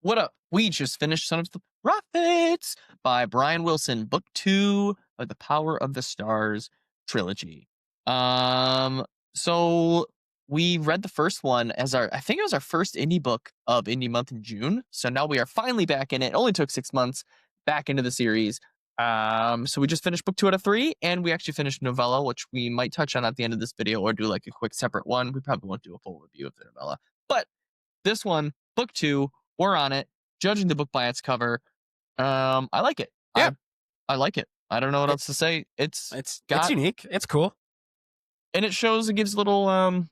What up? We just finished Son of the Prophets by Bryan Wilson, book 2 of the Power of the Stars trilogy. Um, so we read the first one as I think it was our first indie book of indie month in June. So now we are finally back in it. It only took 6 months back into the series. So we just finished book 2 out of 3, and we actually finished novella, which we might touch on at the end of this video or do like a quick separate one. We probably won't do a full review of the novella, but this one, book 2, we're on it, judging the book by its cover. I like it. Yeah. I like it. I don't know what It- else to say. It's unique. It's cool. And it shows, it gives little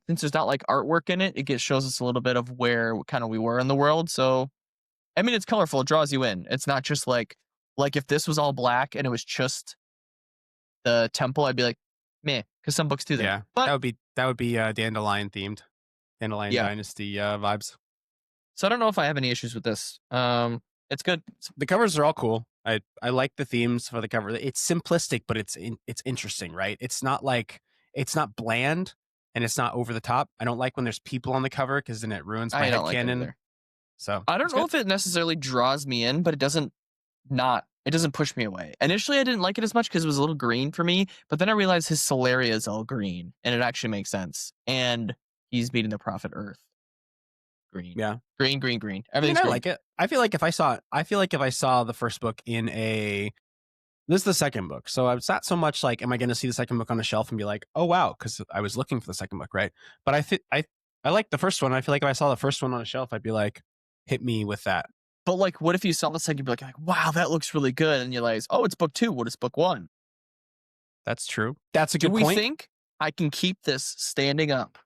since there's not like artwork in it, shows us a little bit of where kind of we were in the world. So I mean, it's colorful, it draws you in. It's not just like if this was all black and it was just the temple, I'd be like, meh, because some books do that. Yeah, But that would be dandelion themed, dandelion Yeah. dynasty vibes. so I don't know if I have any issues with this. It's good. The covers are all cool. I like the themes for the cover. It's simplistic, but it's interesting, right? It's not bland and it's not over the top. I don't like when there's people on the cover because then it ruins my I don't like it headcanon. either. So I don't know if it necessarily draws me in, but it doesn't push me away. Initially, I didn't like it as much because it was a little green for me, but then I realized his Solaria is all green, and it actually makes sense. And he's meeting the Prophet Earth. Green. Yeah. Green. Everything's I green. like it. I feel like if I saw the first book in this is the second book. So it's not so much like, am I going to see the second book on the shelf and be like, oh, wow, because I was looking for the second book, right? But I like the first one. I feel like if I saw the first one on the shelf, I'd be like, hit me with that. But like, what if you saw the second, you'd be like, wow, that looks really good. And you realize, oh, it's book 2. What is book 1? That's true. That's a good Do we point. think I can keep this standing up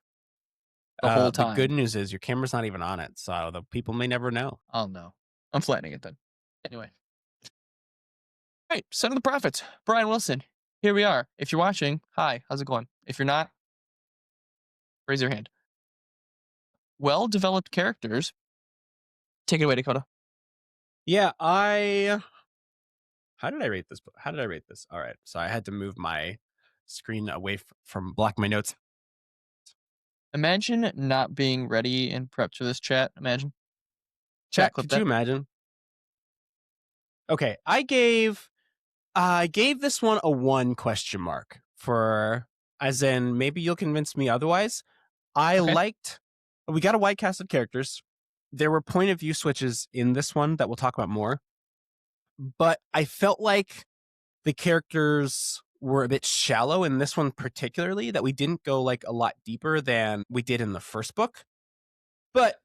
the whole time? The good news is your camera's not even on it, so the people may never know. Oh, no. I'm flattening it then. Anyway. All right, Son of the Prophets, Bryan Wilson. Here we are. If you're watching, hi, how's it going? If you're not, raise your hand. Well-developed characters. Take it away, Dakota. Yeah, how did I rate this book? How did I rate this? All right, so I had to move my screen away from block my notes. Imagine not being ready and prepped for this chat. Imagine. Chat, could you imagine? Okay, I gave this one a 1 question mark for, as in maybe you'll convince me otherwise. We got a wide cast of characters. There were point of view switches in this one that we'll talk about more. But I felt like the characters were a bit shallow in this one particularly, that we didn't go like a lot deeper than we did in the first book. But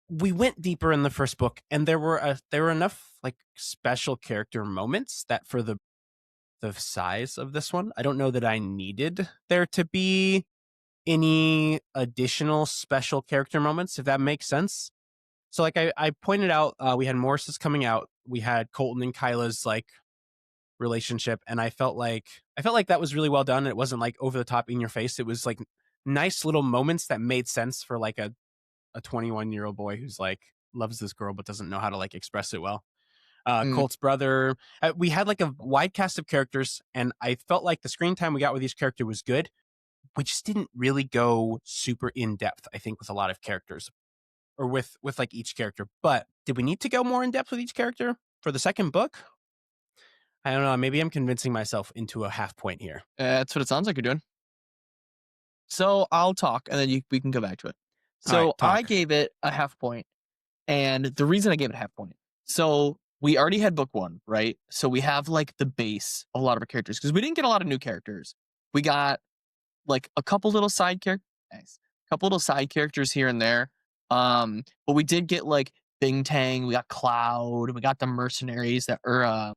we went deeper in the first book, and there were enough like special character moments that for the size of this one, I don't know that I needed there to be any additional special character moments, if that makes sense. So like I pointed out, we had Morris's coming out, we had Colton and Kyla's like relationship, and I felt like that was really well done. It wasn't like over the top in your face. It was like nice little moments that made sense for like a 21-year-old boy who's like loves this girl but doesn't know how to like express it well. Colt's brother. We had like a wide cast of characters, and I felt like the screen time we got with each character was good. We just didn't really go super in depth, I think, with a lot of characters, or with like each character. But did we need to go more in depth with each character for the second book? I don't know. Maybe I'm convincing myself into a half point here. That's what it sounds like you're doing. So I'll talk, and then we can go back to it. So I gave it a half point, and the reason I gave it a half point. So we already had book 1, right? So we have like the base of a lot of our characters, because we didn't get a lot of new characters. We got like a couple little side characters here and there. But we did get like Bing Tang, we got Cloud, we got the mercenaries that are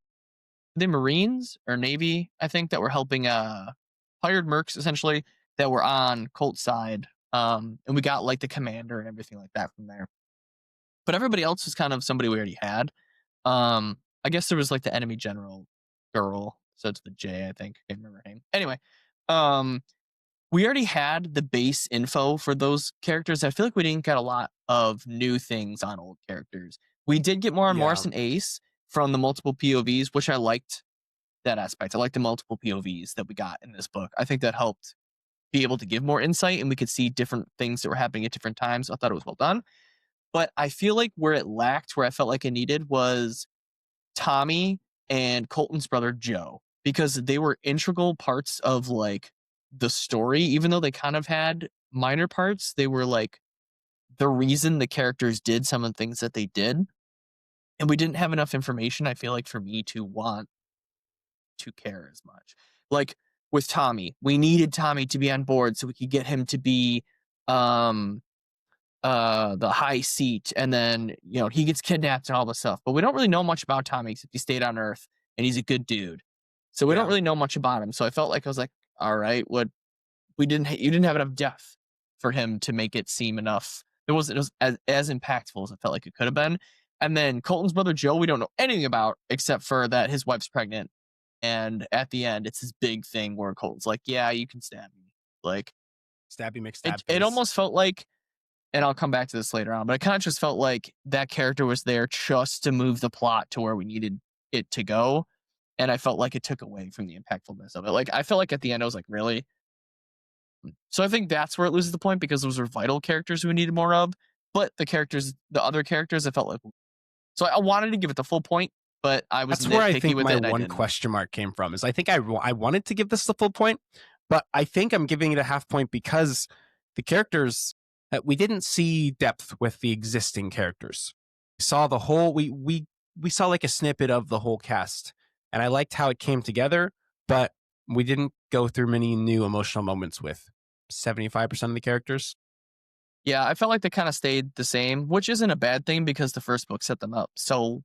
the Marines or Navy, I think, that were helping hired mercs essentially that were on Colt's side. And we got like the commander and everything like that from there. But everybody else was kind of somebody we already had. I guess there was like the enemy general girl. So it's the J, I think. I can't remember her name. Anyway, we already had the base info for those characters. I feel like we didn't get a lot of new things on old characters. We did get more on Morris and Ace from the multiple POVs, which I liked that aspect. I liked the multiple POVs that we got in this book. I think that helped be able to give more insight, and we could see different things that were happening at different times. I thought it was well done. But I feel like where it lacked, where I felt like it needed was Tommy and Colton's brother Joe, because they were integral parts of like the story, even though they kind of had minor parts, they were like the reason the characters did some of the things that they did. And we didn't have enough information, I feel like, for me to want to care as much. Like with Tommy, we needed Tommy to be on board so we could get him to be um the high seat, and then he gets kidnapped and all this stuff. But we don't really know much about Tommy except he stayed on Earth and he's a good dude. So we don't Yeah. really know much about him. So I felt like I was like, all right, what we didn't you didn't have enough depth for him to make it seem enough. It was as impactful as it felt like it could have been. And then Colton's brother Joe, we don't know anything about except for that his wife's pregnant. And at the end, it's this big thing where Colton's like, "Yeah, you can stab me." Like Stabby it, McStab it face. almost felt like, and I'll come back to this later on, but it kind of just felt like that character was there just to move the plot to where we needed it to go. And I felt like it took away from the impactfulness of it. Like I felt like at the end I was like, really? So I think that's where it loses the point, because those are vital characters who we needed more of. But the other characters, I felt like, so I wanted to give it the full point, but I was That's where I nitpicky think with my it and I one didn't. question mark came from. Is I think I wanted to give this the full point, but I think I'm giving it a half point because the characters, we didn't see depth with the existing characters. We saw the whole we saw like a snippet of the whole cast, and I liked how it came together, but we didn't go through many new emotional moments with 75% of the characters. Yeah, I felt like they kind of stayed the same, which isn't a bad thing because the first book set them up so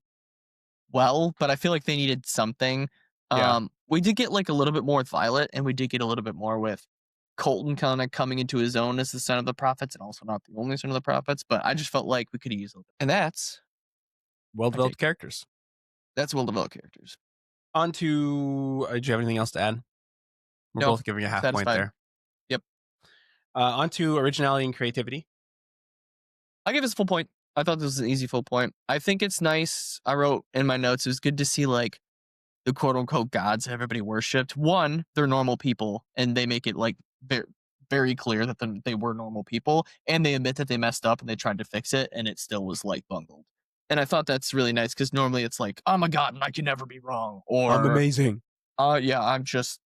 well, but I feel like they needed something. Yeah. We did get like a little bit more with Violet, and we did get a little bit more with Colton kind of coming into his own as the son of the prophets, and also not the only son of the prophets. But I just felt like we could use it, and that's Well my take. developed characters. That's well developed characters. On to, do you have anything else to add? We're No, both giving a half point satisfied. there. Yep, On to originality and creativity. I give this a full point. I thought this was an easy full point. I think it's nice. I wrote in my notes, it was good to see like the quote unquote gods everybody worshipped. One, they're normal people, and they make it like very, very clear that they were normal people, and they admit that they messed up and they tried to fix it, and it still was like bungled. And I thought that's really nice because normally it's like, I'm a god and I can never be wrong, I'm or amazing. yeah, I'm just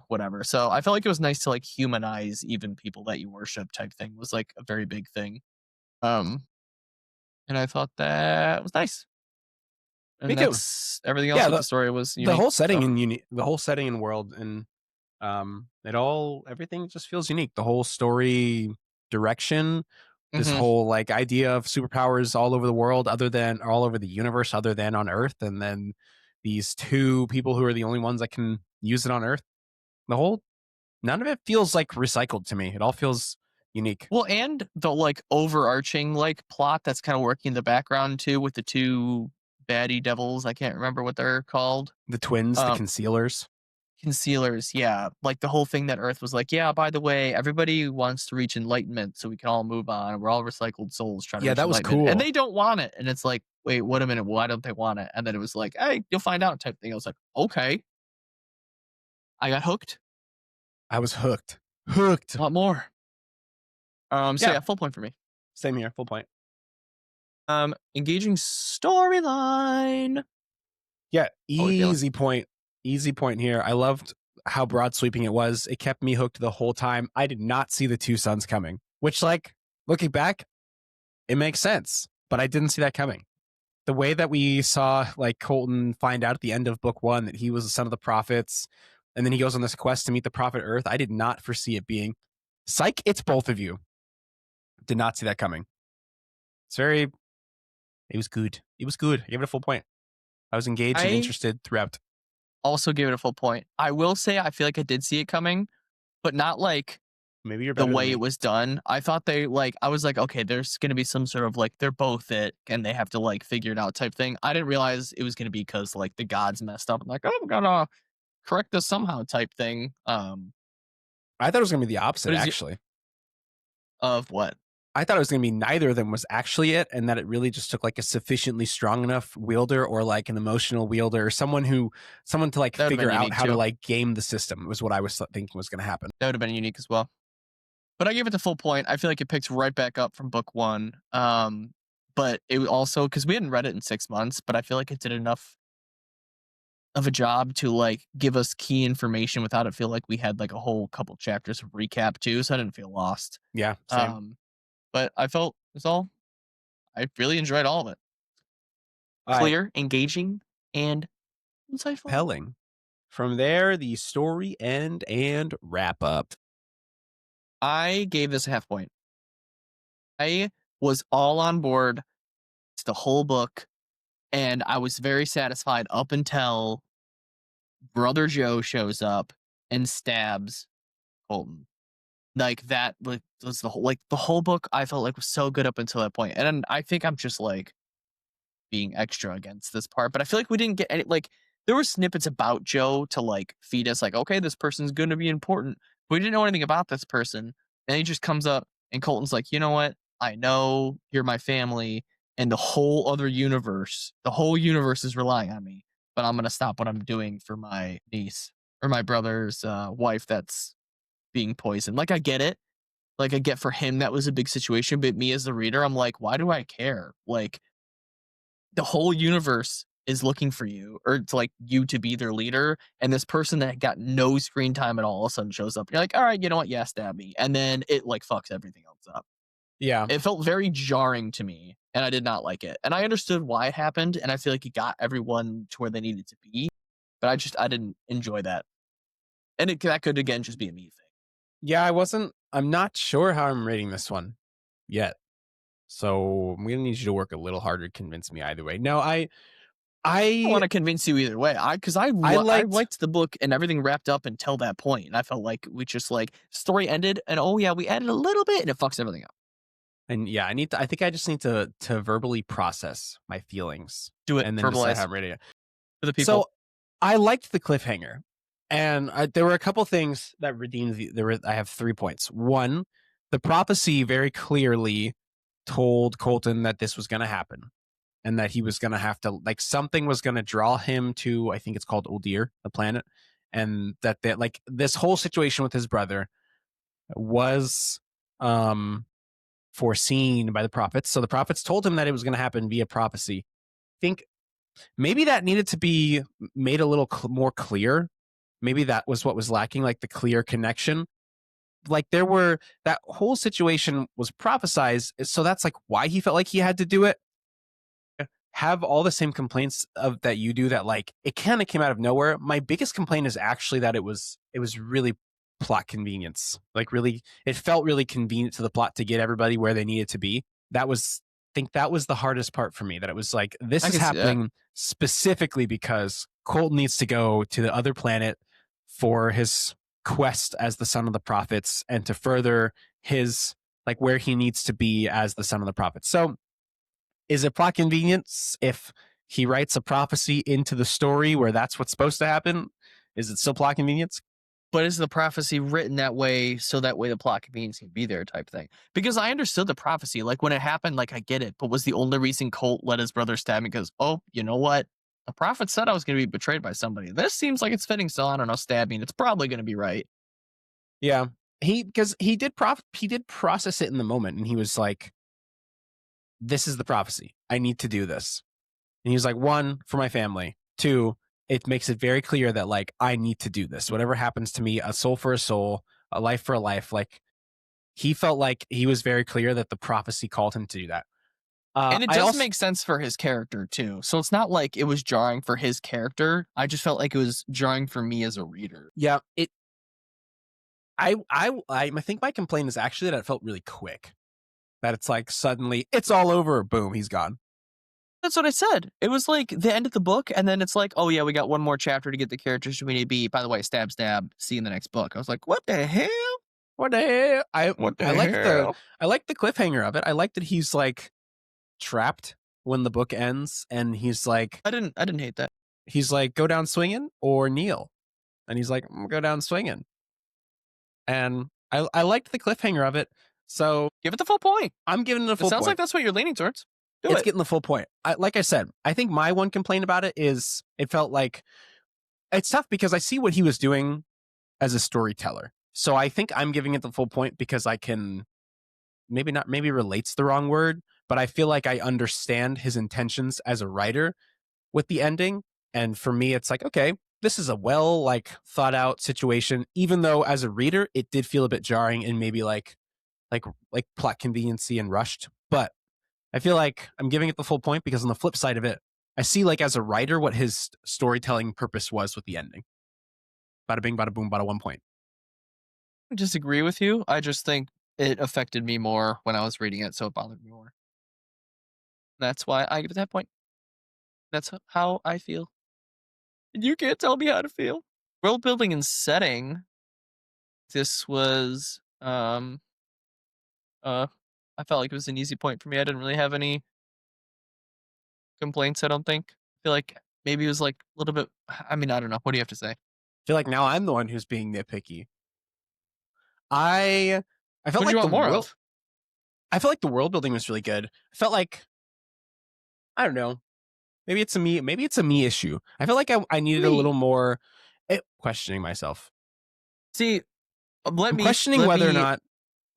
whatever. So I felt like it was nice to like humanize even people that you worship type thing was like a very big thing. Um, and I thought that was nice. Me And too. that's everything else Yeah, with the story was the unique. whole setting So. and the whole setting and world, and everything just feels unique. The whole story direction, this Mhm. whole like idea of superpowers all over the world, other than all over the universe, other than on Earth, and then these two people who are the only ones that can use it on Earth. The whole None of it feels like recycled to me. It all feels unique. Well, and the, like, overarching, like, plot that's kinda working in the background too with the 2 baddie devils, I can't remember what they're called. The twins, the Um, concealers. Concealers, yeah. Like, the whole thing that Earth was like, "Yeah, by the way, everybody wants to reach enlightenment so we can all move on. We're all recycled souls trying to Yeah, reach that was enlightenment." And cool. they don't want it, and it's like, "Wait, wait a minute, why don't they want it?" And then it was like, "Hey, you'll find out," type thing. I was like, "Okay." I got hooked. I was hooked. Hooked. Want more. So Yeah, yeah, full point for me. same here. Full point. Engaging storyline. Yeah, How we feeling? easy point. Easy point here. I loved how broad sweeping it was. It kept me hooked the whole time. I did not see the two sons coming, which, like, looking back, it makes sense, but I didn't see that coming. The way that we saw, like, Colton find out at the end of book 1 that he was the son of the prophets, and then he goes on this quest to meet the prophet Earth, I did not foresee it being, psych, it's both of you. Did not see that coming. It was good. It was good. I gave it a full point. I was engaged and I interested throughout. also gave it a full point. I will say I feel like I did see it coming, but not like Maybe you're the better than way it me. was done. I thought I was like, okay, there's gonna be some sort of like they're both it and they have to like figure it out type thing. I didn't realize it was gonna be because like the gods messed up. I'm like, oh, I'm gonna correct this somehow type thing. I thought it was going to be the But opposite, is actually. of what? I thought it was going to be neither of them was actually it, and that it really just took like a sufficiently strong enough wielder or like an emotional wielder, or someone to like That would have figure been out unique how to too. like game the system was what I was thinking was going to happen. That would have been unique as well. But I gave it the full point. I feel like it picks right back up from book 1. but it also because we hadn't read it in 6 months, but I feel like it did enough of a job to like give us key information without it feel like we had like a whole couple chapters of recap too, so I didn't feel lost. Yeah, same. Um, but I felt it's all I really enjoyed all of it. All right, Clear, engaging, and insightful. compelling. From there, the story end and wrap up. I gave this a half point. I was all on board. It's the whole book, and I was very satisfied up until Brother Joe shows up and stabs Colton. Like that was the whole book I felt like was so good up until that point. And then I think I'm just like being extra against this part, but I feel like we didn't get any like there were snippets about Joe to like feed us like, okay, this person's gonna be important. But we didn't know anything about this person. And he just comes up and Colton's like, you know what? I know you're my family and the whole universe is relying on me, but I'm gonna stop what I'm doing for my niece or my brother's wife that's being poisoned. Like I get it. Like I get for him that was a big situation, but me as the reader, I'm like, why do I care? Like the whole universe is looking for you or it's like you to be their leader. And this person that got no screen time at all of a sudden shows up. You're like, all right, you know what? Yeah, stab me. And then it like fucks everything else up. Yeah. It felt very jarring to me and I did not like it. And I understood why it happened. And I feel like it got everyone to where they needed to be. But I didn't enjoy that. And that could again just be a me thing. Yeah, I'm not sure how I'm rating this one yet. So I'm gonna need you to work a little harder to convince me either way. No, I I want to convince you either way. Because I I liked liked the book and everything wrapped up until that point, and I felt like we just like story ended, and oh yeah, we added a little bit, and it fucks everything up. and yeah, I think I just need to verbally process my feelings Do it, and then decide how verbalize I'm rating it. for the So people. I liked the cliffhanger, and there were a couple things that redeemed I have 3 points. One, the prophecy very clearly told Colton that this was going to happen and that he was going to have to like something was going to draw him to I think it's called Uldir, the planet, and that like this whole situation with his brother was foreseen by the prophets. So the prophets told him that it was going to happen via prophecy. I think maybe that needed to be made a little more clear. Maybe that was what was lacking, like the clear connection. Like that whole situation was prophesized, so that's like why he felt like he had to do it. Have all the same complaints of that you do, that like it kind of came out of nowhere. My biggest complaint is actually that it was really plot convenience. Like really, it felt really convenient to the plot to get everybody where they needed to be. I think that was the hardest part for me. That it was like this I is can see that. happening specifically because Colton needs to go to the other planet for his quest as the son of the prophets and to further his like where he needs to be as the son of the prophets. So is it plot convenience if he writes a prophecy into the story where that's what's supposed to happen? Is it still plot convenience? But is the prophecy written that way so that way the plot convenience can be there type thing? Because I understood the prophecy, like when it happened, like I get it. But was the only reason Colt let his brother stab me because you know what? The prophet said I was going to be betrayed by somebody. This seems like it's fitting, so I don't know. Stab me. And it's probably going to be right. Yeah. Because he did process it in the moment, and he was like, this is the prophecy. I need to do this. And he was like, one, for my family. Two, it makes it very clear that like I need to do this. Whatever happens to me, a soul for a soul, a life for a life. Like he felt like he was very clear that the prophecy called him to do that. And it I does also make sense for his character too. So it's not like it was jarring for his character. I just felt like it was jarring for me as a reader. yeah, it I think my complaint is actually that it felt really quick. That it's like suddenly it's all over, boom, he's gone. That's what I said. It was like the end of the book, and then it's like, oh yeah, we got one more chapter to get the characters we need to be. By the way, stab, stab. See you in the next book. I was like, what the hell? What the hell? What the I like hell? the cliffhanger of it. I like that he's like trapped when the book ends, and I didn't hate that. he's like go down swinging or kneel, and he's like I'm gonna go down swinging, and I liked the cliffhanger of it. So Give it the full point. I'm giving it a It full sounds like point. that's what you're leaning towards. Do It's it. getting the full point. Like I said, I think my one complaint about it is it felt like it's tough because I see what he was doing as a storyteller. So I think I'm giving it the full point because I can maybe relate's the wrong word, but I feel like I understand his intentions as a writer with the ending. And for me, it's like, okay, this is a well like thought out situation, even though as a reader, it did feel a bit jarring and maybe like like plot conveniency and rushed. But I feel like I'm giving it the full point because on the flip side of it, I see like as a writer what his storytelling purpose was with the ending. Bada bing, bada boom, bada 1 point. I disagree with you. I just think it affected me more when I was reading it, so it bothered me more. That's why I give it that point. That's how I feel. You can't tell me how to feel. World building and setting. This was uh I felt like it was an easy point for me. I didn't really have any complaints, I don't think. I feel like maybe it was like a little bit I mean, I don't know. What do you have to say? I feel like now I'm the one who's being nitpicky. I I felt What do you like the want more world of? I felt like the world building was really good. I felt like I don't know. Maybe it's a me issue. I felt like I needed a little Me. more questioning myself. See, I'm questioning let whether or me not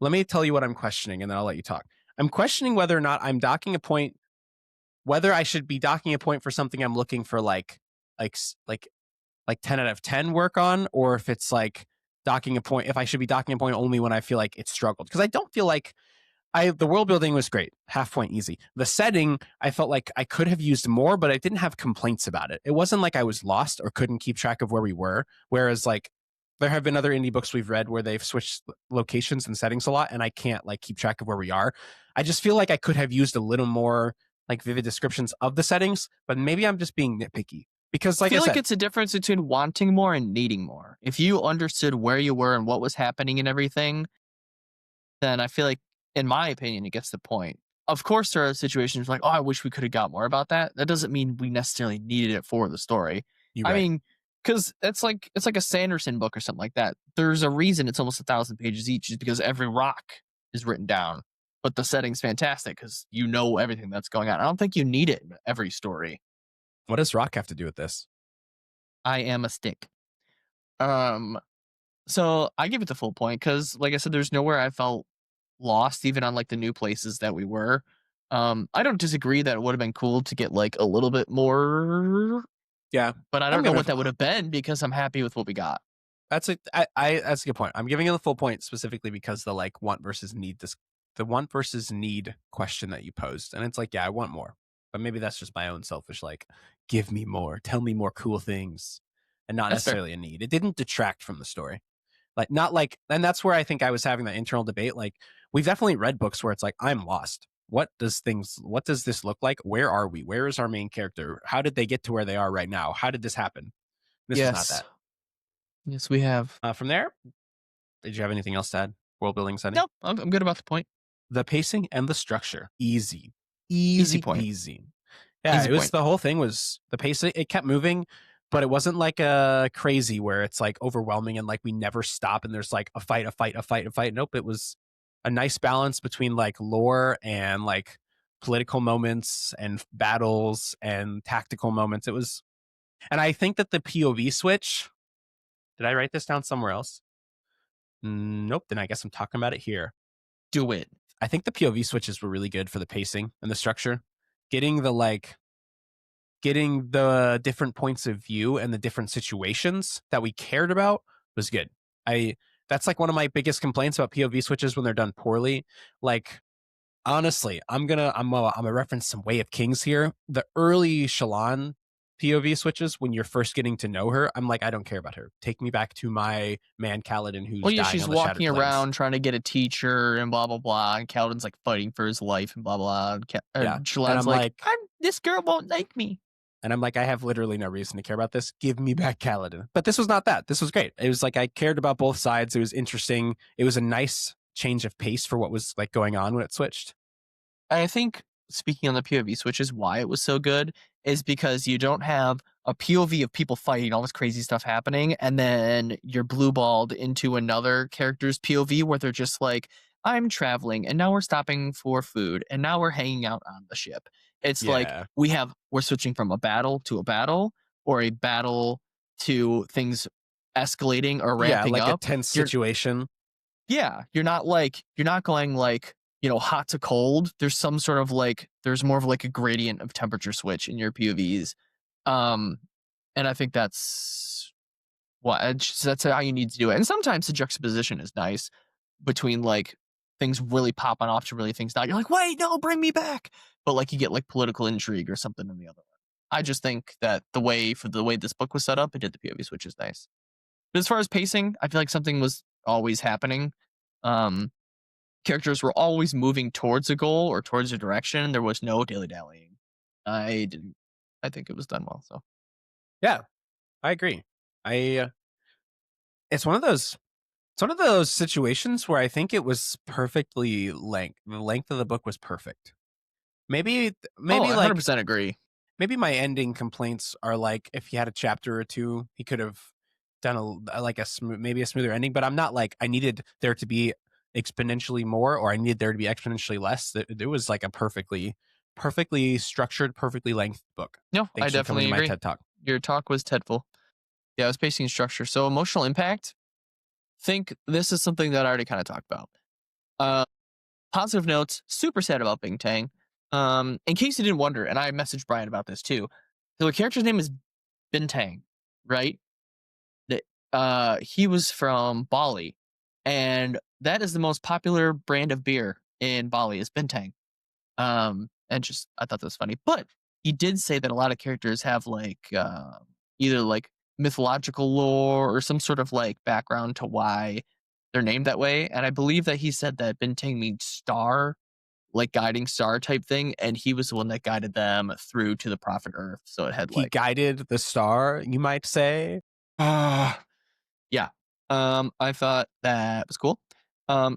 let me tell you what I'm questioning and then I'll let you talk. I'm questioning whether or not I'm docking a point whether I should be docking a point for something I'm looking for like s- like like 10 out of 10 work on or if it's like docking a point if I should be docking a point only when I feel like it struggled because I don't feel like I the world building was great, half point easy. The setting, I felt like I could have used more, but I didn't have complaints about it. It wasn't like I was lost or couldn't keep track of where we were. Whereas like there have been other indie books we've read where they've switched locations and settings a lot, and I can't like keep track of where we are. I just feel like I could have used a little more like vivid descriptions of the settings, but maybe I'm just being nitpicky because, I like I feel like said, it's a difference between wanting more and needing more. If you understood where you were and what was happening and everything, then I feel like, in my opinion, it gets the point. Of course, there are situations like, oh, I wish we could have got more about that. That doesn't mean we necessarily needed it for the story. you're I right. mean, because it's like a Sanderson book or something like that. There's a reason it's almost 1,000 pages each, is because every rock is written down. But the setting's fantastic because you know everything that's going on. I don't think you need it in every story. What does rock have to do with this? I am a stick. Um, so I give it the full point because, like I said, there's nowhere I felt lost, even on like the new places that we were. I don't disagree that it would have been cool to get like a little bit more, Yeah, but I I'm don't know gonna what that would have been because I'm happy with what we got. that's a good point. I'm giving you the full point specifically because the like want versus need this the want versus need question that you posed. And it's like, yeah, I want more. But maybe that's just my own selfish like, give me more, tell me more cool things and not That's fair. necessarily a need. It didn't detract from the story. Like not like and that's where I think I was having that internal debate. Like we've definitely read books where it's like, I'm lost. What does this look like? Where are we? Where is our main character? How did they get to where they are right now? How did this happen? This was not Yes. that. Yes, we have. From there, did you have anything else to add? World building setting? No, I'm good about the point. The pacing and the structure. Easy. Easy Easy point. peasy. Yeah, Easy it was point. the whole thing was the pacing. It kept moving, but it wasn't like a crazy where it's like overwhelming and like we never stop and there's like a fight, a fight, a fight, a fight. Nope. It was a nice balance between like lore and like political moments and battles and tactical moments. It was, and I think that the POV switch, did I write this down somewhere else? Nope. Then I guess I'm talking about it here. Do it. I think the POV switches were really good for the pacing and the structure. Getting the like getting the different points of view and the different situations that we cared about was good. I that's like one of my biggest complaints about POV switches when they're done poorly. Like honestly, I'm gonna reference some Way of Kings here. The early Shallan POV switches when you're first getting to know her, I'm like, I don't care about her. Take me back to my man Kaladin Well, who's yeah, dying she's on the Shattered walking Plains. around trying to get a teacher and blah blah blah. And Calvin's like fighting for his life and blah blah. And Yeah. And Shallan's I'm like, like, I'm this girl won't like me. I have literally no reason to care about this. Give me back Kaladin. But this was not that. This was great. It was like I cared about both sides. It was interesting. It was a nice change of pace for what was like going on when it switched. I think speaking on the POV switches, why it was so good is because you don't have a POV of people fighting, all this crazy stuff happening, and then you're blue balled into another character's POV where they're just like, I'm traveling, and now we're stopping for food, and now we're hanging out on the ship. It's like Yeah. we're switching from a battle to a battle, or a battle to things escalating or Yeah, ramping like a up. tense You're situation. yeah, you're not going like, hot to cold, there's some sort of like there's more of like a gradient of temperature switch in your POVs. Um, and I think that's how you need to do it. And sometimes the juxtaposition is nice between like things really popping off to really things not. You're like, wait, no, bring me back. But like you get like political intrigue or something in the other one. I just think that the way this book was set up, it did the POV switch is nice. But as far as pacing, I feel like something was always happening. Um, Characters were always moving towards a goal or towards a direction. There was no dilly dallying. I didn't. I think it was done well. So Yeah, I agree. I it's one of those situations where I think it was perfectly length. The length of the book was perfect. Maybe oh, I like 100% agree. maybe my ending complaints are like if he had a chapter or two, he could have done like a smooth, maybe a smoother ending. But I'm not like I needed there to be exponentially more or I needed there to be exponentially less. It was like a perfectly structured, perfectly length book. No, I Thanks for coming definitely to my agree. TED talk. Your talk was Tedful. Yeah, it was pacing and structure. So emotional impact. Think this is something that I already kind of talked about. Uh, Positive notes. Super sad about Bing Tang. In case you didn't wonder, and I messaged Brian about this too. So the character's name is Bintang, right? That he was from Bali, and that is the most popular brand of beer in Bali is Bintang. And just I thought that was funny. But he did say that a lot of characters have like either like mythological lore or some sort of like background to why they're named that way. And I believe that he said that Bintang means star, like guiding star type thing, and he was the one that guided them through to the prophet Earth. So it had He like guided the star, you might say. yeah. I thought that was cool.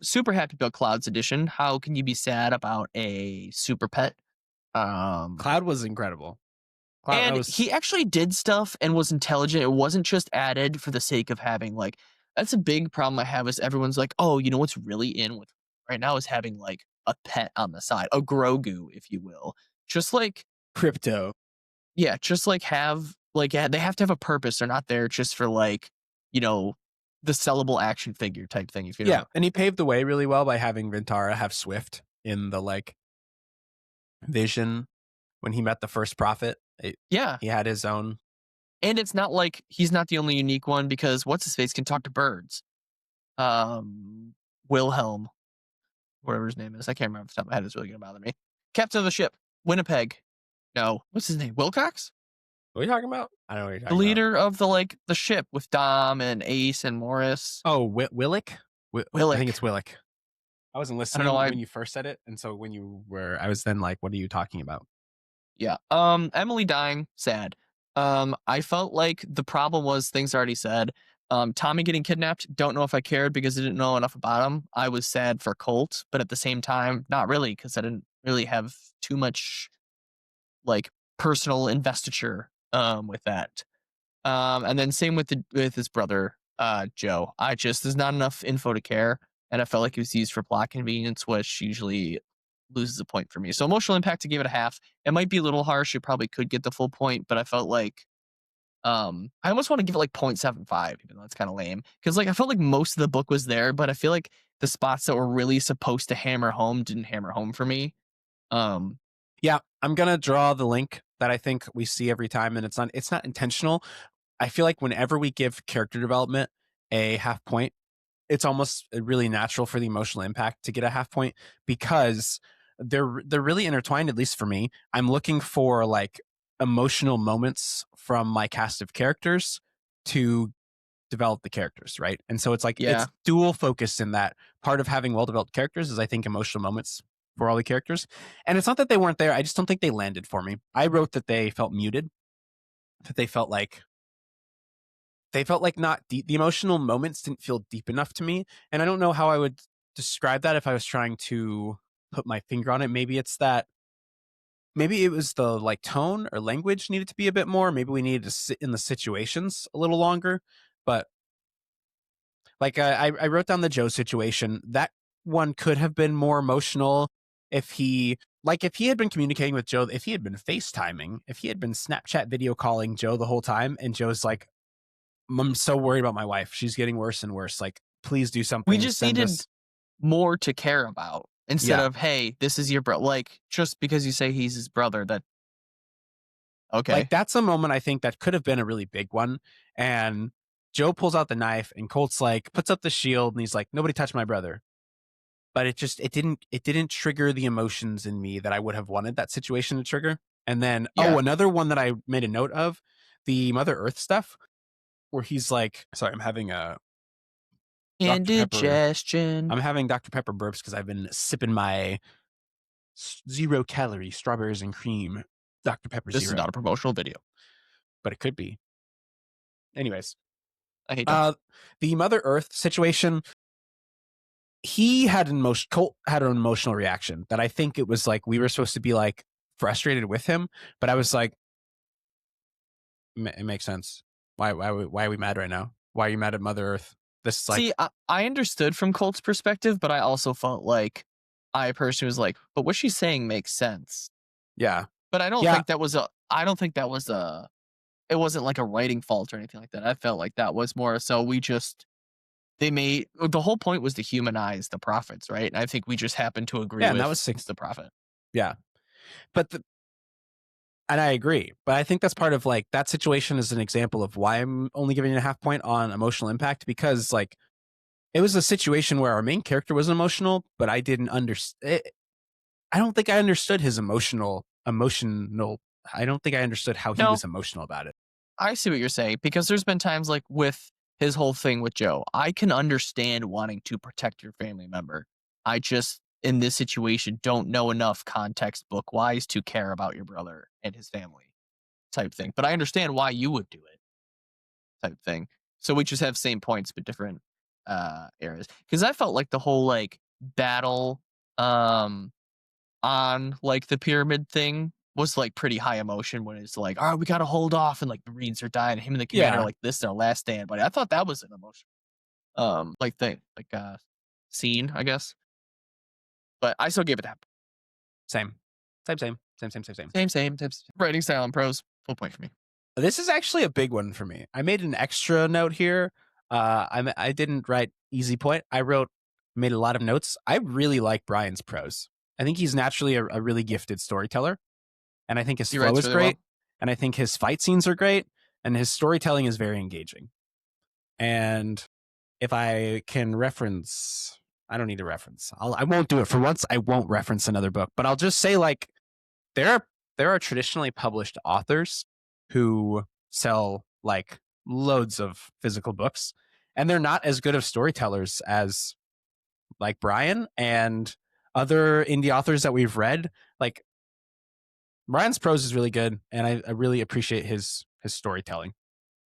Super happy about Cloud's edition. How can you be sad about a super pet? Um, Cloud was incredible. Cloud, that and was he actually did stuff and was intelligent. It wasn't just added for the sake of having like that's a big problem I have is everyone's like, oh, you know what's really in with right now is having like a pet on the side, a Grogu, if you will. Just like crypto. yeah, just like have like yeah, they have to have a purpose. They're not there just for like, you know, the sellable action figure type thing, if you Yeah, know. and he paved the way really well by having Vintara have Swift in the like vision when he met the first prophet. Yeah. He had his own. And it's not like he's not the only unique one because what's his face can talk to birds. Um Wilhelm, whatever his name is. I can't remember off the top of my head. It's really gonna bother me. Captain of the ship, Winnipeg. No, what's his name? Wilcox? What are you talking about? I don't know what you're The talking about. leader of the like the ship with Dom and Ace and Morris. Oh, Willick? I think it's Willick. Willick. I wasn't I don't know. listening when you first said it, and so when you were, I was then like, "What are you talking about?" Yeah. Emily dying, sad. I felt like the problem was things already said. Tommy getting kidnapped, don't know if I cared because I didn't know enough about him. I was sad for Colt, but at the same time, not really because I didn't really have too much like personal investiture with that. And then same with his brother, Joe. I just there's not enough info to care, and I felt like it was used for plot convenience, which usually loses a point for me. So emotional impact, to give it a half. It might be a little harsh. You probably could get the full point, but I felt like I almost want to give it like 0.75, even though it's kind of lame. Because like I felt like most of the book was there, but I feel like the spots that were really supposed to hammer home didn't hammer home for me. Um, Yeah, I'm gonna draw the link that I think we see every time, and it's not intentional. I feel like whenever we give character development a half point, it's almost really natural for the emotional impact to get a half point because they're really intertwined, at least for me. I'm looking for like emotional moments from my cast of characters to develop the characters, right? And so it's like yeah, it's dual focus in that part of having well developed characters is I think emotional moments for all the characters. And it's not that they weren't there, I just don't think they landed for me. I wrote that they felt muted, that they felt like not deep. The emotional moments didn't feel deep enough to me. And I don't know how I would describe that if I was trying to put my finger on it. Maybe it was the like tone or language needed to be a bit more. Maybe we needed to sit in the situations a little longer. But like I wrote down the Joe situation. That one could have been more emotional if if he had been communicating with Joe, if he had been FaceTiming, if he had been Snapchat video calling Joe the whole time, and Joe's like, I'm so worried about my wife. She's getting worse and worse. Like, please do we something. just Send needed us. more to care about. instead Yeah. of, hey, this is your bro. Like, just because you say he's his brother, that Like okay. that's a moment I think that could have been a really big one. And Joe pulls out the knife and Colt's like puts up the shield and he's like, nobody touched my brother. But it didn't trigger the emotions in me that I would have wanted that situation to trigger. And then Yeah. another one that I made a note of, the Mother Earth stuff, where he's like, sorry, I'm having a Dr. Pepper. Indigestion. I'm having Dr. Pepper burps because I've been sipping my 0 calorie strawberries and cream Dr. Pepper This is Zero, not a promotional video. but it could be. Anyways, I hate Dr. uh, the Mother Earth situation, he had Colt had an emotional reaction that I think it was like we were supposed to be like frustrated with him, but I was like, it makes sense. Why are we mad right now? Why are you mad at Mother Earth? This is like, See, I understood from Colt's perspective, but I also felt like I personally was like, but what she's saying makes sense. yeah, But I don't yeah, think that was a. I don't think that was a. It wasn't like a writing fault or anything like that. I felt like that was more so we just they made the whole point was to humanize the prophets, right? And I think we just happened to agree yeah, and that with was six. the prophet. Yeah, but and I agree, but I think that's part of like that situation is an example of why I'm only giving it a half point on emotional impact, because like it was a situation where our main character was emotional, but I didn't understand. I don't think I understood his emotional. I don't think I understood how he No, was emotional about it. I see what you're saying because there's been times like with his whole thing with Joe, I can understand wanting to protect your family member. I just in this situation don't know enough context book wise to care about your brother and his family type thing. But I understand why you would do it type thing. So we just have same points but different areas. Because I felt like the whole like battle um on like the pyramid thing was like pretty high emotion when it's like, all right, we gotta hold off and like the Marines are dying. Him and the commander are Yeah, like this is their last stand. But I thought that was an emotion. Like thing, like scene, I guess. But I still gave it that. same, same. Same. Writing style and prose, full point for me. This is actually a big one for me. I made an extra note here. I didn't write easy point. I made a lot of notes. I really like Bryan's prose. I think he's naturally a really gifted storyteller, and I think his He flow writes is really well. great, and I think his fight scenes are great, and his storytelling is very engaging. And if I can reference, I don't need a reference. I won't do it for once. I won't reference another book, but I'll just say like there are traditionally published authors who sell like loads of physical books, and they're not as good of storytellers as like Bryan and other indie authors that we've read. Like Bryan's prose is really good, and I really appreciate his storytelling.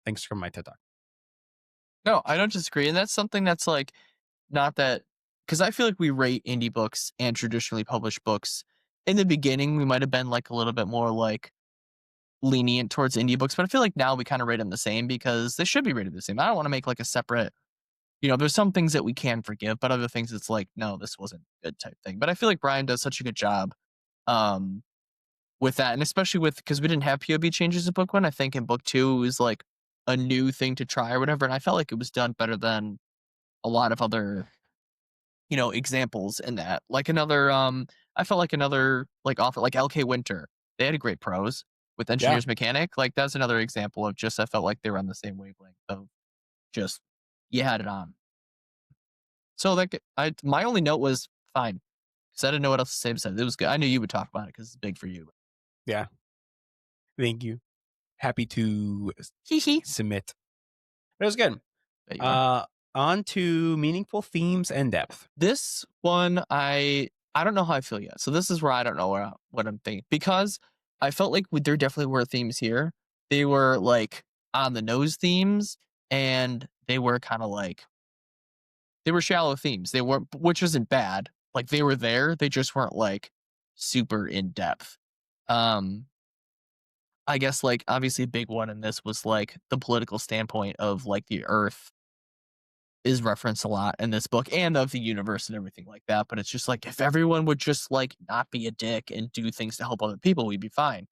Thanks for my TED Talk. No, I don't disagree. And that's something that's like not that because I feel like we rate indie books and traditionally published books. In the beginning, we might have been like a little bit more like lenient towards indie books, but I feel like now we kind of rate them the same because they should be rated the same. I don't want to make like a separate, there's some things that we can forgive, but other things it's like, no, this wasn't good type thing. But I feel like Bryan does such a good job um, with that. And especially with, because we didn't have POV changes in book one. I think in book two, it was like a new thing to try or whatever. And I felt like it was done better than a lot of other examples in that. Like another, I felt like another like author like LK Winter, they had a great prose with Yeah, Engineer's Mechanic. Like that's another example of just I felt like they were on the same wavelength of just you had it on. So like my only note was fine because I didn't know what else to say besides it was good. I knew you would talk about it because it's big for you. yeah. Thank you. Happy to Hee hee. submit. It was good. There you are. On to meaningful themes and depth. This one I don't know how I feel yet. So this is where I don't know what I'm thinking because I felt like there definitely were themes here. They were like on the nose themes and they were kind of like they were shallow themes. They weren't, which isn't bad. Like they were there, they just weren't like super in depth. Um I guess like obviously a big one in this was like the political standpoint of like the earth is referenced a lot in this book and of the universe and everything like that. But it's just like if everyone would just like not be a dick and do things to help other people, we'd be fine.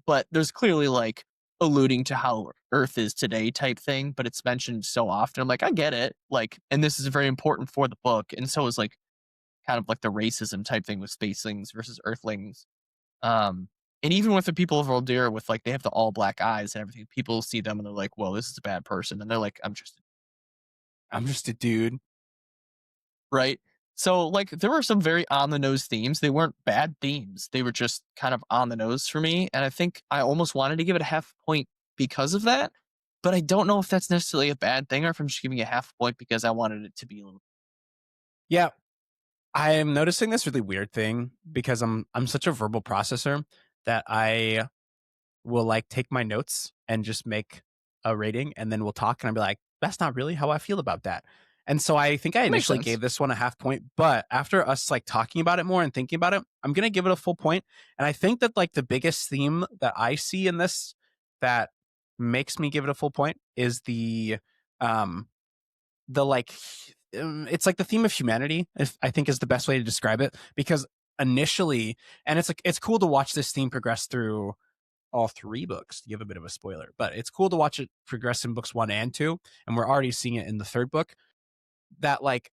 But there's clearly like alluding to how Earth is today type thing, but it's mentioned so often. I'm like, I get it. Like, and this is very important for the book. And so is like kind of like the racism type thing with spacelings versus earthlings. Um, and even with the people of Voldir with like they have the all black eyes and everything, people see them and they're like, "Whoa, this is a bad person," and they're like, "I'm just I'm just a dude. right." So like there were some very on the nose themes. They weren't bad themes. They were just kind of on the nose for me, and I think I almost wanted to give it a half point because of that. But I don't know if that's necessarily a bad thing or if I'm just giving it a half point because I wanted it to be a little. Yeah, I am noticing this really weird thing because I'm such a verbal processor that I will like take my notes and just make a rating and then we'll talk and I'll be like, that's not really how I feel about that. And so I think I That makes initially sense. gave this one a half point, but after us like talking about it more and thinking about it, I'm gonna give it a full point. And I think that like the biggest theme that I see in this that makes me give it a full point is um the like it's like the theme of humanity, if I think is the best way to describe it. Because initially, and it's like it's cool to watch this theme progress through all three books to give a bit of a spoiler, but it's cool to watch it progress in books 1 and 2, and we're already seeing it in the third book. That like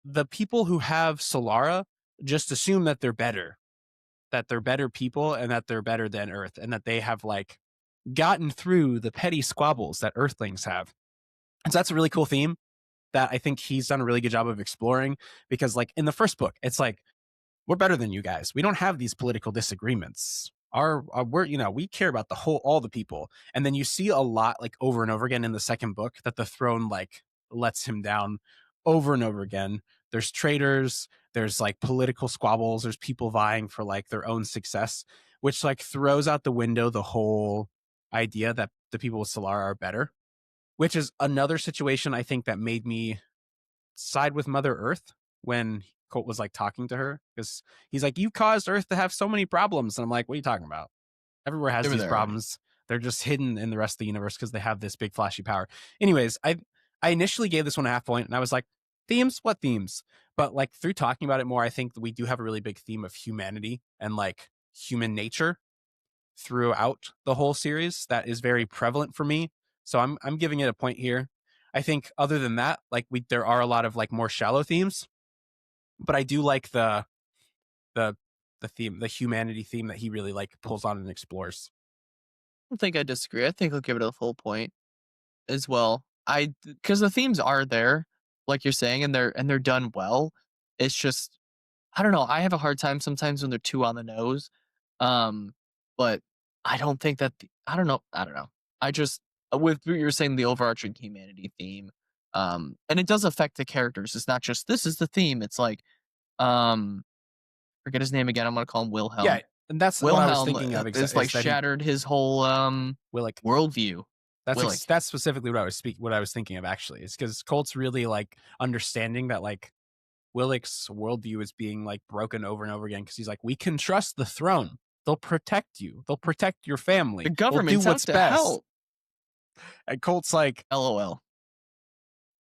the people who have Solara just assume that they're better people, and that they're better than Earth, and that they have like gotten through the petty squabbles that Earthlings have. And so that's a really cool theme that I think he's done a really good job of exploring. Because like in the first book, it's like we're better than you guys. We don't have these political disagreements. Our we're we care about all the people. And then you see a lot like over and over again in the second book that the throne like lets him down over and over again. There's traitors, there's like political squabbles, there's people vying for like their own success, which like throws out the window the whole idea that the people with Solara are better, which is another situation I think that made me side with Mother Earth when Colt was like talking to her, because he's like, "You caused Earth to have so many problems," and I'm like, "What are you talking about? Everywhere has They were these there already. problems. They're just hidden in the rest of the universe because they have this big flashy power." Anyways, I initially gave this one a half point, and I was like, "Themes? What themes?" But like through talking about it more, I think that we do have a really big theme of humanity and like human nature throughout the whole series that is very prevalent for me. So I'm giving it a point here. I think other than that, like there are a lot of like more shallow themes, but I do like the the theme, the humanity theme that he really like pulls on and explores. I don't think I disagree. I think I'll give it a full point as well. I because the themes are there, like you're saying, and they're done well. It's just I don't know. I have a hard time sometimes when they're too on the nose. Um, but I don't think that I don't know. I don't know. I just with what you're saying the overarching humanity theme. And it does affect the characters. It's not just this is the theme. It's like um forget his name again. I'm gonna call him Yeah, Wilhelm. and that's what I was Wilhelm thinking of. is like Is that he shattered his whole Willick? worldview. Willick. That's specifically what I was thinking of actually. Is because Colt's really like understanding that like Willick's worldview is being like broken over and over again, because he's like, we can trust the throne. They'll protect you. They'll protect your The family. They'll do government's out what's to best. help. And Colt's like, LOL.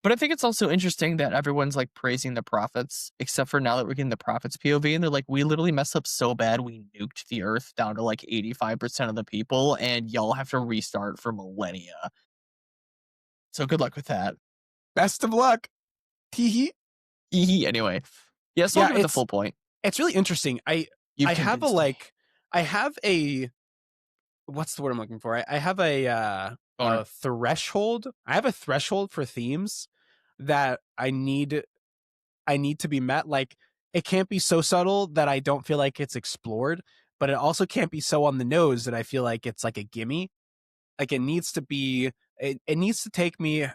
But I think it's also interesting that everyone's like praising the prophets, except for now that we're getting the prophets POV, and they're like, we literally messed up so bad we nuked the earth down to like 85% of the people, and y'all have to restart for millennia. So good luck with that. best of luck. Teehee. Anyway. Yeah, so I'll Yeah, give it the full point. it's really interesting. You've I have a convinced me. like I have a what's the word I'm looking for? I have a Boner. threshold. I have a threshold for themes that I need to be met. Like it can't be so subtle that I don't feel like it's explored, but it also can't be so on the nose that I feel like it's like a gimme. Like it needs to be it needs to take me,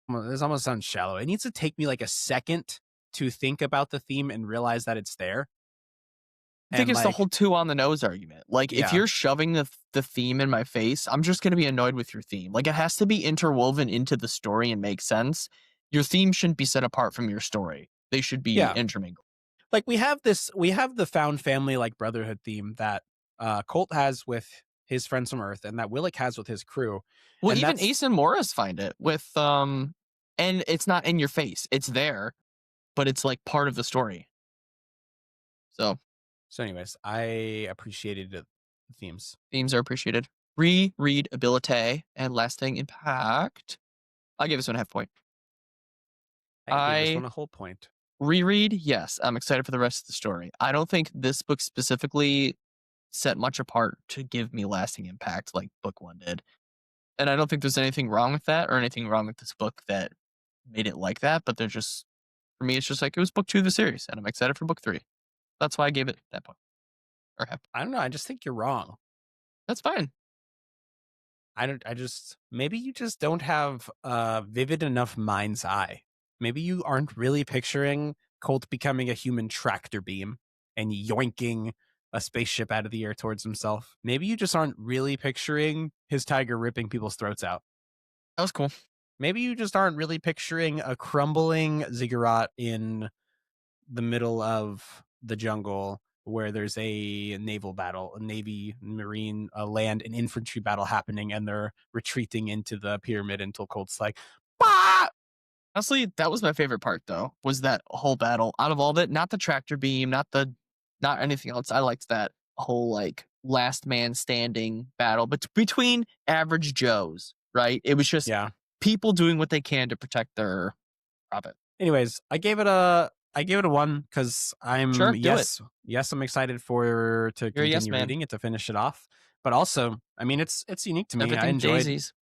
well, this almost sounds shallow. It needs to take me like a second to think about the theme and realize that it's there. I think And it's the like, whole two on the nose argument. Like, if yeah. you're shoving the theme in my face, I'm just going to be annoyed with your theme. Like, it has to be interwoven into the story and make sense. Your theme shouldn't be set apart from your story. They should be Yeah. intermingled. Like we have the found family like brotherhood theme that Colt has with his friends from Earth and that Willick has with his crew. Well, And even that's Ace and Morris find it with and it's not in your face. It's there, but it's like part of the story. So so anyways, I appreciated the themes. themes are appreciated. Reread ability and lasting impact. I'll give this one a half point. I gave this one I a whole point. Reread, yes, I'm excited for the rest of the story. I don't think this book specifically set much apart to give me lasting impact like book 1 did. And I don't think there's anything wrong with that or anything wrong with this book that made it like that, but they're just for me, it's just like it was book 2 of the series, and I'm excited for book 3. That's why I gave it that point. Or half. I don't know. I just think you're wrong. That's fine. I just maybe you just don't have a vivid enough mind's eye. Maybe you aren't really picturing Colt becoming a human tractor beam and yoinking a spaceship out of the air towards himself. Maybe you just aren't really picturing his tiger ripping people's throats out. That was cool. Maybe you just aren't really picturing a crumbling ziggurat in the middle of the jungle where there's a naval battle, a navy, marine, a land, and infantry battle happening, and they're retreating into the pyramid until Colt's like, bah! Honestly, that was my favorite part though, was that whole battle. Out of all of it, not the tractor beam, not anything else. I liked that whole like last man standing battle, but between average Joes, right? It was just Yeah. people doing what they can to protect their profit. Anyways, I gave it a 1 because Sure, do it. yes, I'm excited to You're a yes continue man. reading it to finish it off. But also, I mean, it's unique to me. Everything daisies.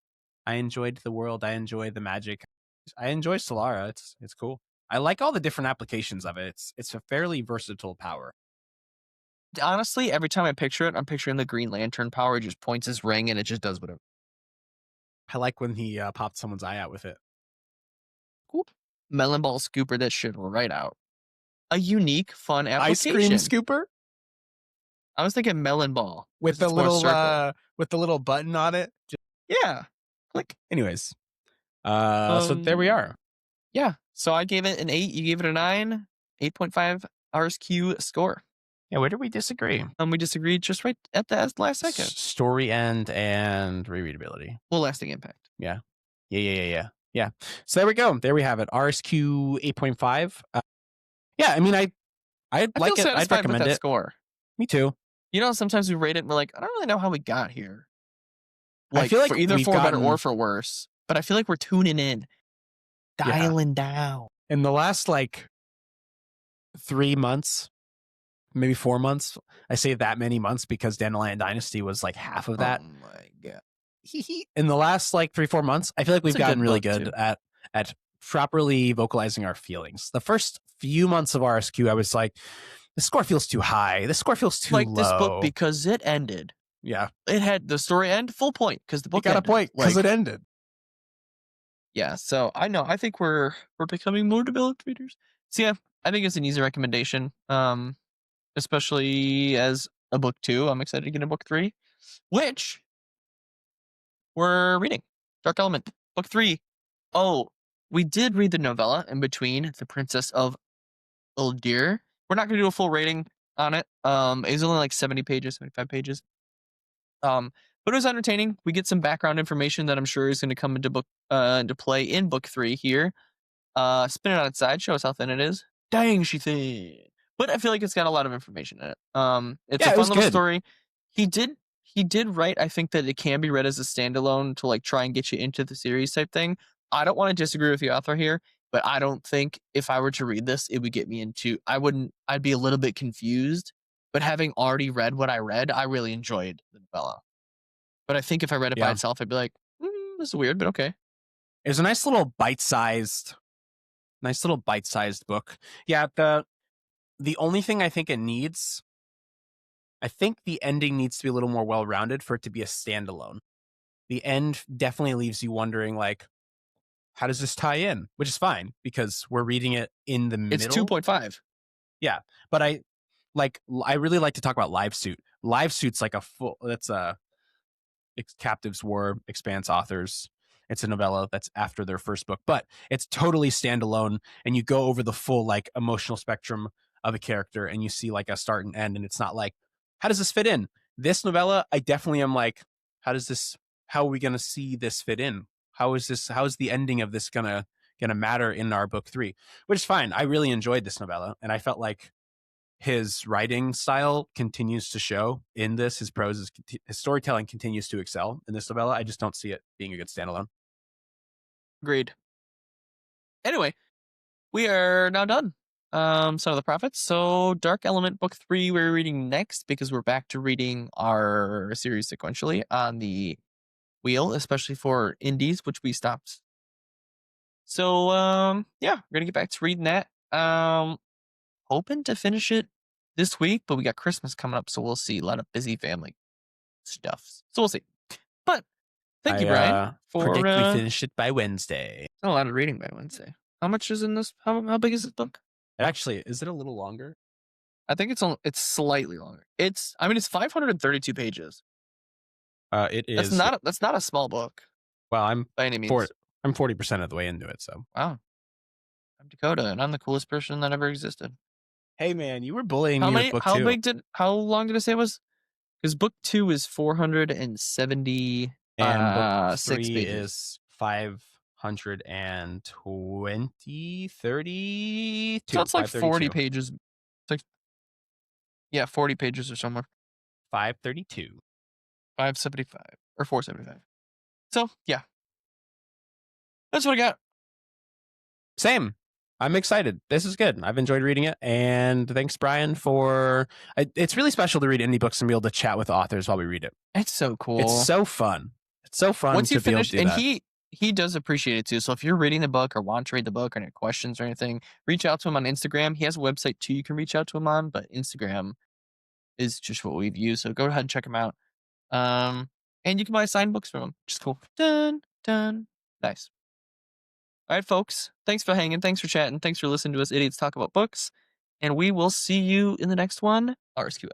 I enjoyed the world. I enjoyed the magic. I enjoy Solara. It's cool. I like all the different applications of it. It's a fairly versatile power. Honestly, every time I picture it, I'm picturing the Green Lantern power. He just points his ring and it just does whatever. I like when he popped someone's eye out with it. Cool. Melon ball scooper that shit right out. A unique, fun Ice application. cream scooper I was thinking melon ball with 'cause the it's more circle. little button on it. Yeah. Click. Anyways, so there we are. Yeah. So I gave it an 8. You gave it a 9. 8.5 RSQ score. Yeah, where did we disagree? We disagreed just right at the last second. Story end and rereadability. Full lasting impact. Yeah. So there we go. There we have it. RSQ 8.5. Yeah, I mean, I like feel it. I'd satisfied with recommend that it. score. Me too. You know, sometimes we rate it and we're like, I don't really know how we got here. Like, I feel like for either we've for better gotten or for worse. But I feel like we're tuning in, dialing down. in the last like 3 months, maybe 4 months. I say that many months because Dandelion Dynasty was like half of that. Oh my god. In the last like 3-4 months, I feel like we've It's a gotten good really book, good too. at properly vocalizing our feelings. The first few months of RSQ, I was like, the score feels too high. The score feels too Like low. this book because it ended. Yeah, It had the story end full point because the it book got ended. a point because Like, it ended. yeah, so I know. I think we're becoming more developed readers. So yeah, I think it's an easy recommendation. Especially as a book 2. I'm excited to get a book 3, which we're reading. Dark Element, book 3. Oh, we did read the novella in between, The Princess of Uldir. We're not gonna do a full rating on it. It was only like 70 pages, 75 pages. But it was entertaining. We get some background information that I'm sure is gonna come into play in book 3 here. Spin it on its side, show us how thin it is. Dang, she thin. But I feel like it's got a lot of information in it. It's Yeah, a it fun was little good. story. He did write, I think that it can be read as a standalone to like try and get you into the series type thing. I don't want to disagree with the author here, but I don't think if I were to read this, it would get me into I'd be a little bit confused. But having already read what I read, I really enjoyed the novella. But I think if I read it by Yeah. itself, I'd be like, this is weird, but okay. It was a nice little bite-sized book. Yeah, the only thing I think it needs, I think the ending needs to be a little more well-rounded for it to be a standalone. The end definitely leaves you wondering, like, how does this tie in? Which is fine because we're reading it in the middle. It's 2.5. Yeah, but I really like to talk about Live Suit. Live Suit's like Captives War Expanse authors. It's a novella that's after their first book, but it's totally standalone, and you go over the full like emotional spectrum of a character, and you see like a start and end, and it's not like, how does this fit in? This novella, I definitely am like, how are we gonna see this fit in? How is the ending of this gonna matter in our book 3? Which is fine. I really enjoyed this novella, and I felt like his writing style continues to show in this. His storytelling continues to excel in this novella. I just don't see it being a good standalone. Agreed. Anyway, we are now done. Son of the Prophets. So Dark Element book 3 we're reading next because we're back to reading our series sequentially on the wheel, especially for indies, which we stopped. So yeah, we're gonna get back to reading that. Hoping to finish it this week, but we got Christmas coming up, so we'll see. A lot of busy family stuff. So we'll see. But thank you, I Brian, for predict we finish it by Wednesday. a lot of reading by Wednesday. How much is in this? How big is this book? Actually, is it a little longer? I think it's slightly longer. It's 532 pages. It is. That's not a small book Well, I'm by any means. I'm 40% of the way into it. So Wow, I'm Dakota, and I'm the coolest person that ever existed. hey, man, you were bullying me with book 2. How long did I say it was? Because book 2 is 470 And book 6 3 pages. is 520, 32. So it's like 40 532. pages. It's like, yeah, 40 pages or somewhere. 532. 575 or 475. So yeah, that's what I got. Same. I'm excited. This is good. I've enjoyed reading it. And thanks, Brian, for... It's really special to read indie books and be able to chat with authors while we read it. It's so cool. It's so fun. It's so fun Once to you be able finish, to do and that. he does appreciate it too. So if you're reading the book or want to read the book or any questions or anything, reach out to him on Instagram. He has a website too you can reach out to him on, but Instagram is just what we've used. So go ahead and check him out. And you can buy signed books from him, which is cool. Dun dun. Nice. All right, folks. Thanks for hanging. Thanks for chatting. Thanks for listening to us idiots talk about books. And we will see you in the next one. RSQ.